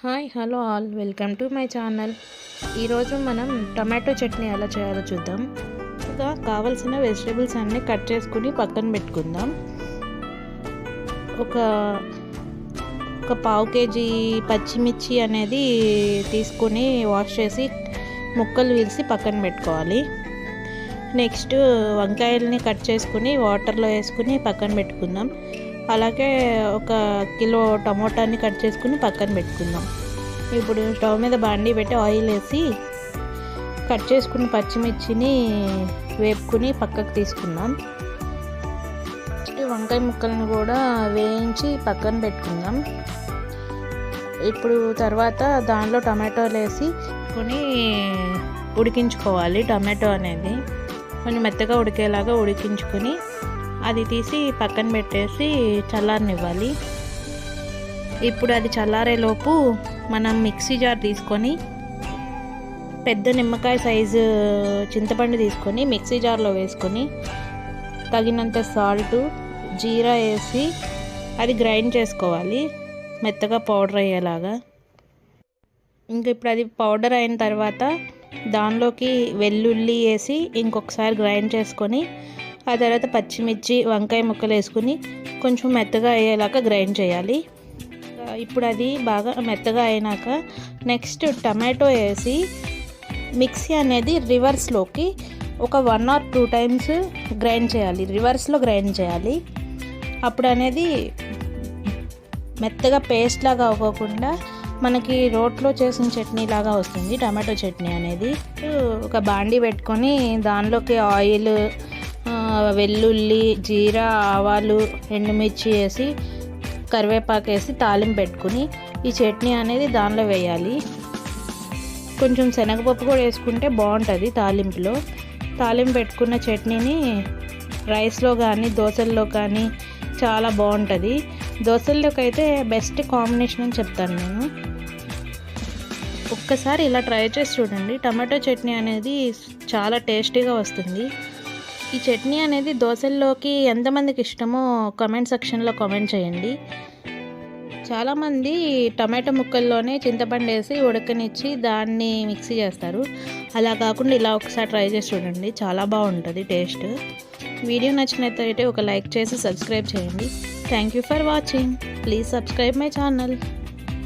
Hi hello all welcome to my channel. ఈరోజు మనం tomato chutney ఎలా చేయాలో చూద్దాం. ఇంకా కావాల్సిన వెజిటేబుల్స్ అన్నీ కట్ చేసుకుని పక్కన పెట్టుకుందాం. ఒక పావు కేజీ పచ్చిమిర్చి అనేది తీసుకుని వాష్ చేసి ముక్కలు వీల్సి పక్కన పెట్టుకోవాలి. నెక్స్ట్ వంకాయలని కట్ చేసుకుని వాటర్లో వేసుకుని పక్కన పెట్టుకుందాం. అలాగే 1 కిలో టమోటాని కట్ చేసుకుని పక్కన పెట్టుకుందాం. ఇప్పుడు స్టవ్ మీద బాండీ పెట్టి ఆయిల్ వేసి కట్ చేసుకుని పచ్చిమిర్చిని వేపుకుని పక్కకు తీసుకుందాం. వంకాయ ముక్కలను కూడా వేయించి పక్కన పెట్టుకుందాం. ఇప్పుడు తర్వాత దానిలో టమాటోలు వేసి ఉడికించుకోవాలి. టమాటో అనేది కొంచెం మెత్తగా ఉడికేలాగా ఉడికించుకొని అది తీసి పక్కన పెట్టేసి చల్లారనివ్వాలి. ఇప్పుడు అది చల్లారేలోపు మనం మిక్సీ జార్ తీసుకొని పెద్ద నిమ్మకాయ సైజు చింతపండు తీసుకొని మిక్సీ జార్లో వేసుకొని తగినంత సాల్టు జీరా వేసి అది గ్రైండ్ చేసుకోవాలి మెత్తగా పౌడర్ అయ్యేలాగా. ఇంకా ఇప్పుడు అది పౌడర్ అయిన తర్వాత దానిలోకి వెల్లుల్లి వేసి ఇంకొకసారి గ్రైండ్ చేసుకొని ఆ తర్వాత పచ్చిమిర్చి వంకాయ ముక్కలు వేసుకుని కొంచెం మెత్తగా అయ్యేలాగా గ్రైండ్ చేయాలి. ఇప్పుడు అది బాగా మెత్తగా అయినాక నెక్స్ట్ టమాటో వేసి మిక్సీ అనేది రివర్స్లోకి ఒక 1 or 2 టైమ్స్ గ్రైండ్ చేయాలి. రివర్స్లో గ్రైండ్ చేయాలి. అప్పుడు అనేది మెత్తగా పేస్ట్ లాగా అవ్వకుండా మనకి రోట్లో చేసిన చట్నీ లాగా వస్తుంది టమాటో చట్నీ అనేది. ఒక బాండీ పెట్టుకొని దానిలోకి ఆయిల్, వెల్లుల్లి, జీరా, ఆవాలు, ఎండుమిర్చి వేసి కరివేపాకు వేసి తాలింపు పెట్టుకుని ఈ చట్నీ అనేది దానిలో వేయాలి. కొంచెం శనగపప్పు కూడా వేసుకుంటే బాగుంటుంది తాలింపులో. తాలింపు పెట్టుకున్న చట్నీని రైస్లో కానీ దోశల్లో కానీ చాలా బాగుంటుంది. దోశల్లోకి అయితే బెస్ట్ కాంబినేషన్ అని చెప్తాను నేను. ఒక్కసారి ఇలా ట్రై చేసి చూడండి. టమాటో చట్నీ అనేది చాలా టేస్టీగా వస్తుంది. ఈ చట్నీ అనేది దోశల్లోకి ఎంతమందికి ఇష్టమో కామెంట్ సెక్షన్లో కామెంట్ చేయండి. చాలామంది టమాటో ముక్కల్లోనే చింతపండు వేసి ఉడకనిచ్చి దాన్ని మిక్సీ చేస్తారు. అలా కాకుండా ఇలా ఒకసారి ట్రై చేసి చూడండి, చాలా బాగుంటుంది టేస్ట్. వీడియో నచ్చినట్లయితే ఒక లైక్ చేసి సబ్స్క్రైబ్ చేయండి. Thank you for watching. Please subscribe my channel.